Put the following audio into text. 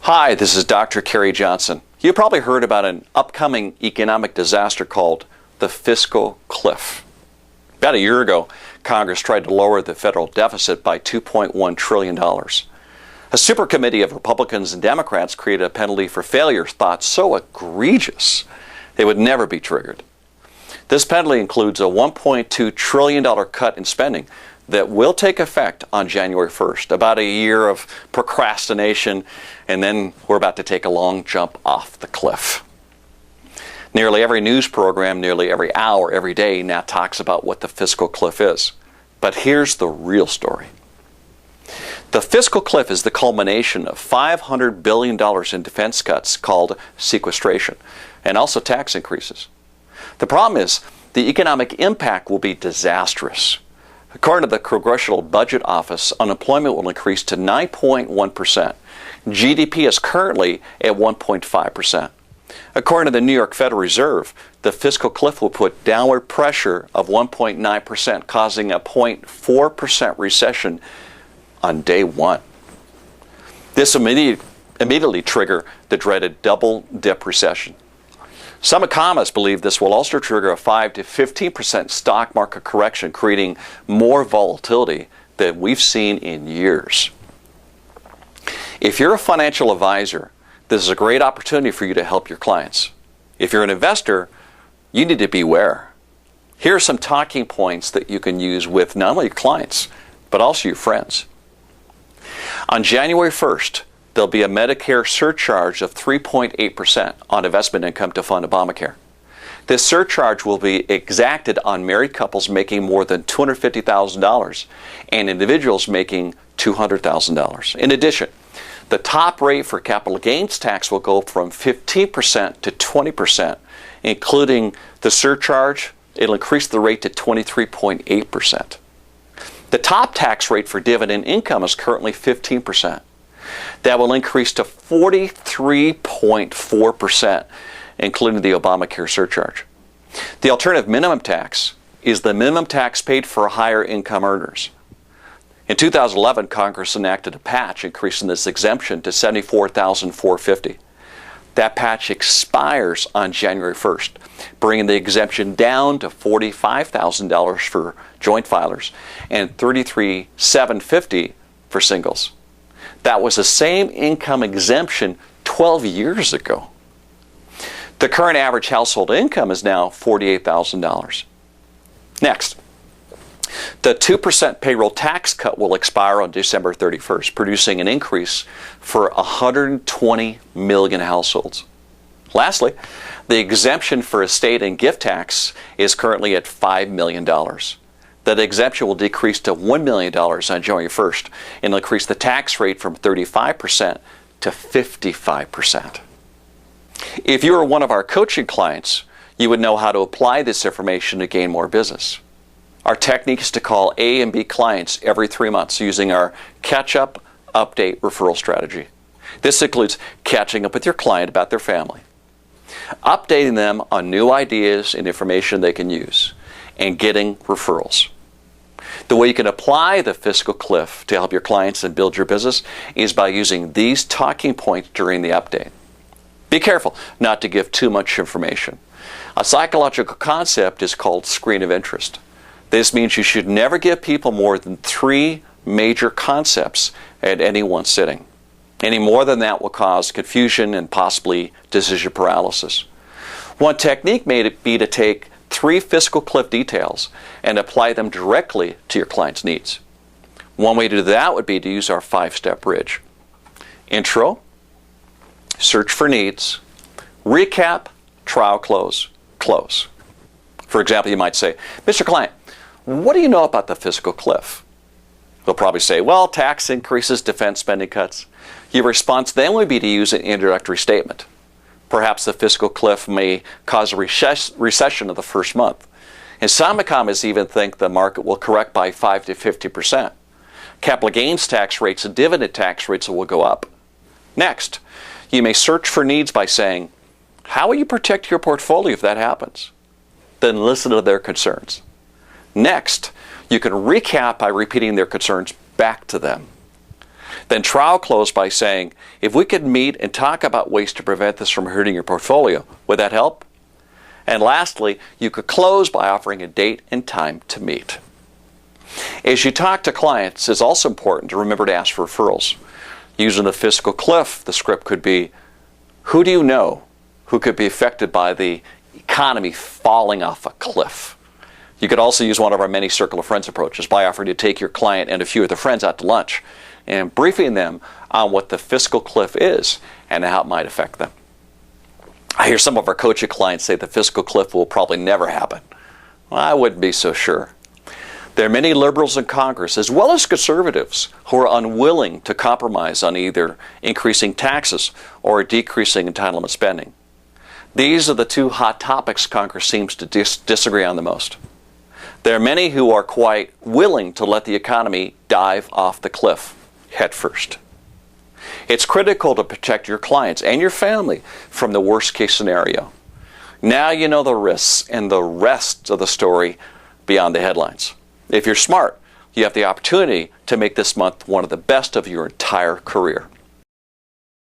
Hi, this is Dr. Kerry Johnson. You probably heard about an upcoming economic disaster called the Fiscal Cliff. About a year ago, Congress tried to lower the federal deficit by $2.1 trillion. A supercommittee of Republicans and Democrats created a penalty for failures thought so egregious they would never be triggered. This penalty includes a $1.2 trillion cut in spending that will take effect on January 1st. About a year of procrastination, and then we're about to take a long jump off the cliff. Nearly every news program, nearly every hour, every day now talks about what the fiscal cliff is. But here's the real story. The fiscal cliff is the culmination of $500 billion in defense cuts called sequestration, and also tax increases. The problem is the economic impact will be disastrous. According to the Congressional Budget Office, unemployment will increase to 9.1%. GDP is currently at 1.5%. According to the New York Federal Reserve, the fiscal cliff will put downward pressure of 1.9%, causing a 0.4% recession on day one. This immediately trigger the dreaded double-dip recession. Some economists believe this will also trigger a 5 to 15% stock market correction, creating more volatility than we've seen in years. If you're a financial advisor, this is a great opportunity for you to help your clients. If you're an investor, you need to beware. Here are some talking points that you can use with not only your clients, but also your friends. On January 1st, there'll be a Medicare surcharge of 3.8% on investment income to fund Obamacare. This surcharge will be exacted on married couples making more than $250,000 and individuals making $200,000. In addition, the top rate for capital gains tax will go from 15% to 20%, including the surcharge. It'll increase the rate to 23.8%. The top tax rate for dividend income is currently 15%. That will increase to 43.4%, including the Obamacare surcharge. The alternative minimum tax is the minimum tax paid for higher income earners. In 2011, Congress enacted a patch increasing this exemption to $74,450. That patch expires on January 1st, bringing the exemption down to $45,000 for joint filers and $33,750 for singles. That was the same income exemption 12 years ago. The current average household income is now $48,000. Next, the 2% payroll tax cut will expire on December 31st, producing an increase for 120 million households. Lastly, the exemption for estate and gift tax is currently at $5 million. That exemption will decrease to $1 million on January 1st and increase the tax rate from 35% to 55%. If you are one of our coaching clients, you would know how to apply this information to gain more business. Our technique is to call A and B clients every 3 months using our catch-up, update, referral strategy. This includes catching up with your client about their family, updating them on new ideas and information they can use, and getting referrals. The way you can apply the fiscal cliff to help your clients and build your business is by using these talking points during the update. Be careful not to give too much information. A psychological concept is called screen of interest. This means you should never give people more than 3 major concepts at any one sitting. Any more than that will cause confusion and possibly decision paralysis. One technique may be to take 3 fiscal cliff details and apply them directly to your client's needs. One way to do that would be to use our 5-step bridge. Intro, search for needs, recap, trial, close, close. For example, you might say, Mr. Client, what do you know about the fiscal cliff? They'll probably say, well, tax increases, defense spending cuts. Your response then would be to use an introductory statement. Perhaps the fiscal cliff may cause a recession of the first month. And some economists even think the market will correct by 5 to 50%. Capital gains tax rates and dividend tax rates will go up. Next, you may search for needs by saying, how will you protect your portfolio if that happens? Then listen to their concerns. Next, you can recap by repeating their concerns back to them. Then trial close by saying, if we could meet and talk about ways to prevent this from hurting your portfolio, would that help? And lastly, you could close by offering a date and time to meet. As you talk to clients, it's also important to remember to ask for referrals. Using the Fiscal Cliff, the script could be, who do you know who could be affected by the economy falling off a cliff? You could also use one of our many circle of friends approaches by offering to take your client and a few of their friends out to lunch and briefing them on what the fiscal cliff is and how it might affect them. I hear some of our coaching clients say the fiscal cliff will probably never happen. Well, I wouldn't be so sure. There are many liberals in Congress, as well as conservatives, who are unwilling to compromise on either increasing taxes or decreasing entitlement spending. These are the two hot topics Congress seems to disagree on the most. There are many who are quite willing to let the economy dive off the cliff head first. It's critical to protect your clients and your family from the worst case scenario. Now you know the risks and the rest of the story beyond the headlines. If you're smart, you have the opportunity to make this month one of the best of your entire career.